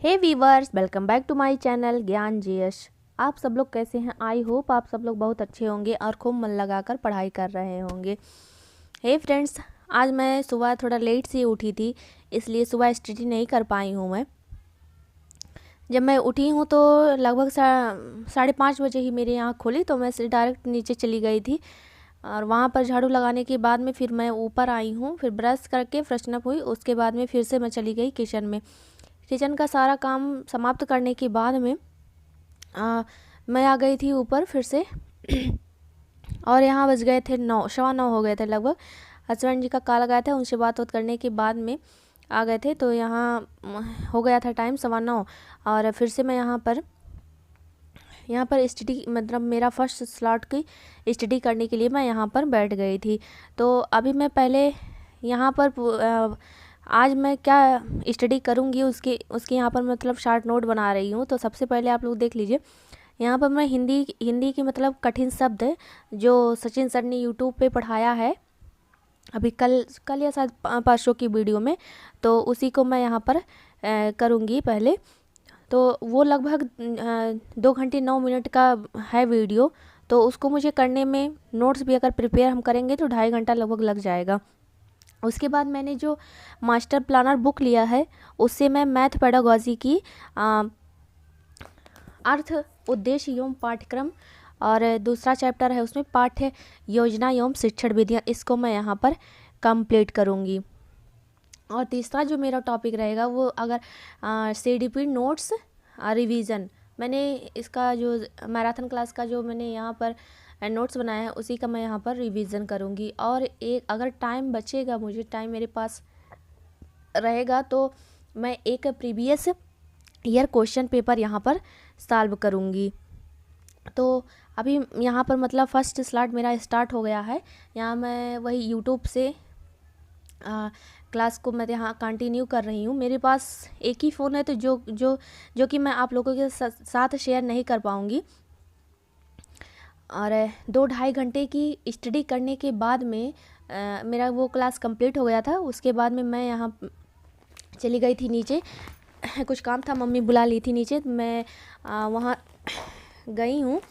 Hey viewers, welcome back to my channel Gyan GS. आप सब लोग कैसे हैं? आई होप आप सब लोग बहुत अच्छे होंगे और खूब मन लगाकर पढ़ाई कर रहे होंगे। हे फ्रेंड्स, आज मैं सुबह थोड़ा लेट से उठी थी, इसलिए सुबह स्टडी नहीं कर पाई हूँ मैं। जब मैं उठी हूँ तो लगभग 5:30 बजे ही मेरी आँख खुली, तो मैं डायरेक्ट नीचे चली गई थी और वहाँ पर झाड़ू लगाने के बाद में फिर मैं ऊपर आई हूँ। फिर ब्रश करके फ्रेशन अप हुई, उसके बाद में फिर से मैं चली गई किचन में। किचन का सारा काम समाप्त करने के बाद में मैं आ गई थी ऊपर फिर से और यहाँ बज गए थे 9, 9:15 हो गए थे लगभग। हस्बैंड जी का कॉल लगाया था, उनसे बात करने के बाद में आ गए थे, तो यहाँ हो गया था टाइम 9:15। और फिर से मैं यहाँ पर स्टडी मतलब मेरा फर्स्ट स्लॉट की स्टडी करने के लिए मैं यहाँ पर बैठ गई थी। तो अभी मैं पहले यहाँ पर आज मैं क्या स्टडी करूँगी उसके यहाँ पर मतलब शार्ट नोट बना रही हूँ। तो सबसे पहले आप लोग देख लीजिए, यहाँ पर मैं हिंदी की मतलब कठिन शब्द जो सचिन सर ने यूट्यूब पे पढ़ाया है अभी कल या शायद 500 की वीडियो में, तो उसी को मैं यहाँ पर करूँगी पहले। तो वो लगभग 2 घंटे 9 मिनट का है वीडियो, तो उसको मुझे करने में नोट्स भी अगर प्रिपेयर हम करेंगे तो 2.5 घंटा लगभग लग जाएगा। उसके बाद मैंने जो मास्टर प्लानर बुक लिया है उससे मैं मैथ पेडागॉजी की अर्थ उद्देश्य एवं पाठ्यक्रम और दूसरा चैप्टर है उसमें पाठ्य योजना एवं शिक्षण विधियाँ, इसको मैं यहाँ पर कंप्लीट करूँगी। और तीसरा जो मेरा टॉपिक रहेगा वो अगर CDP नोट्स रिवीजन, मैंने इसका जो मैराथन क्लास का जो मैंने यहाँ पर नोट्स बनाया है उसी का मैं यहाँ पर रिवीजन करूँगी। और एक अगर टाइम बचेगा, मुझे टाइम मेरे पास रहेगा, तो मैं एक प्रीवियस ईयर क्वेश्चन पेपर यहाँ पर सॉल्व करूँगी। तो अभी यहाँ पर मतलब फर्स्ट स्लॉट मेरा स्टार्ट हो गया है। यहाँ मैं वही यूट्यूब से क्लास को मैं यहाँ कंटिन्यू कर रही हूँ। मेरे पास एक ही फ़ोन है, तो जो कि मैं आप लोगों के साथ शेयर नहीं कर पाऊँगी। और 2-2.5 घंटे की स्टडी करने के बाद में मेरा वो क्लास कंप्लीट हो गया था। उसके बाद में मैं यहाँ चली गई थी नीचे, कुछ काम था, मम्मी बुला ली थी नीचे, मैं वहाँ गई हूँ।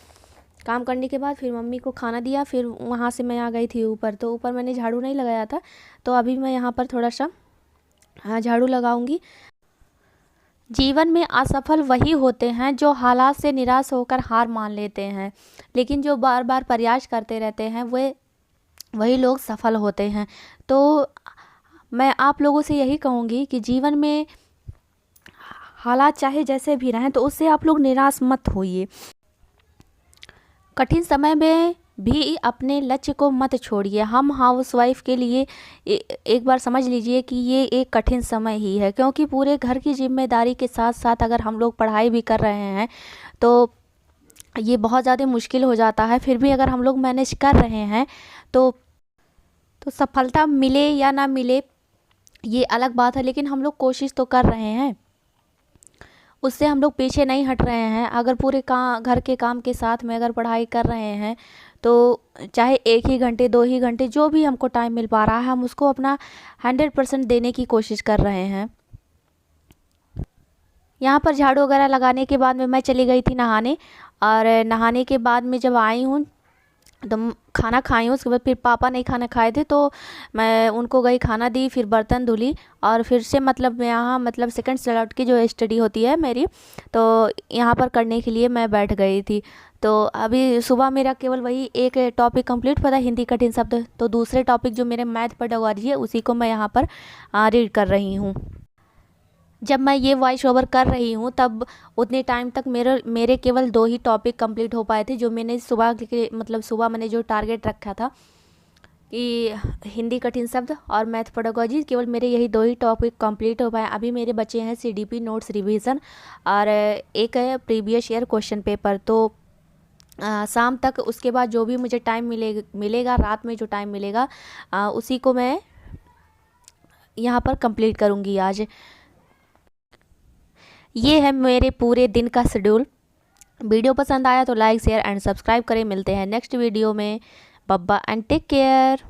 काम करने के बाद फिर मम्मी को खाना दिया, फिर वहाँ से मैं आ गई थी ऊपर। तो ऊपर मैंने झाड़ू नहीं लगाया था, तो अभी मैं यहाँ पर थोड़ा सा झाड़ू लगाऊंगी। जीवन में असफल वही होते हैं जो हालात से निराश होकर हार मान लेते हैं, लेकिन जो बार बार प्रयास करते रहते हैं वही लोग सफल होते हैं। तो मैं आप लोगों से यही कहूँगी कि जीवन में हालात चाहे जैसे भी रहें, तो उससे आप लोग निराश मत होइए। कठिन समय में भी अपने लक्ष्य को मत छोड़िए। हम हाउसवाइफ के लिए एक बार समझ लीजिए कि ये एक कठिन समय ही है, क्योंकि पूरे घर की जिम्मेदारी के साथ साथ अगर हम लोग पढ़ाई भी कर रहे हैं तो ये बहुत ज़्यादा मुश्किल हो जाता है। फिर भी अगर हम लोग मैनेज कर रहे हैं तो सफलता मिले या ना मिले ये अलग बात है, लेकिन हम लोग कोशिश तो कर रहे हैं, उससे हम लोग पीछे नहीं हट रहे हैं। अगर पूरे घर के काम के साथ में अगर पढ़ाई कर रहे हैं तो चाहे 1 ही घंटे 2 ही घंटे जो भी हमको टाइम मिल पा रहा है, हम उसको अपना 100% देने की कोशिश कर रहे हैं। यहाँ पर झाड़ू वगैरह लगाने के बाद में मैं चली गई थी नहाने, और नहाने के बाद में जब आई हूँ तो खाना खाई हूँ। उसके बाद फिर पापा नहीं खाना खाए थे, तो मैं उनको गई खाना दी, फिर बर्तन धुली, और फिर से मतलब यहाँ मतलब सेकंड स्लॉट की जो स्टडी होती है मेरी, तो यहाँ पर करने के लिए मैं बैठ गई थी। तो अभी सुबह मेरा केवल वही एक टॉपिक कंप्लीट हुआ था, हिंदी कठिन शब्द। तो दूसरे टॉपिक जो मेरे मैथ पेडागॉजी है उसी को मैं यहाँ पर रीड कर रही हूँ। जब मैं ये वॉइस ओवर कर रही हूँ तब उतने टाइम तक मेरे केवल 2 ही टॉपिक कंप्लीट हो पाए थे, जो मैंने सुबह के मतलब सुबह मैंने जो टारगेट रखा था कि हिंदी कठिन शब्द और मैथ पेडागॉजी, केवल मेरे यही 2 ही टॉपिक कंप्लीट हो पाए। अभी मेरे बचे हैं CDP नोट्स रिवीजन और एक है प्रीवियस ईयर क्वेश्चन पेपर। तो शाम तक उसके बाद जो भी मुझे टाइम मिलेगा रात में जो टाइम मिलेगा उसी को मैं यहाँ पर कंप्लीट करूँगी आज। ये है मेरे पूरे दिन का शेड्यूल। वीडियो पसंद आया तो लाइक शेयर एंड सब्सक्राइब करें। मिलते हैं नेक्स्ट वीडियो में। बब्बा एंड टेक केयर।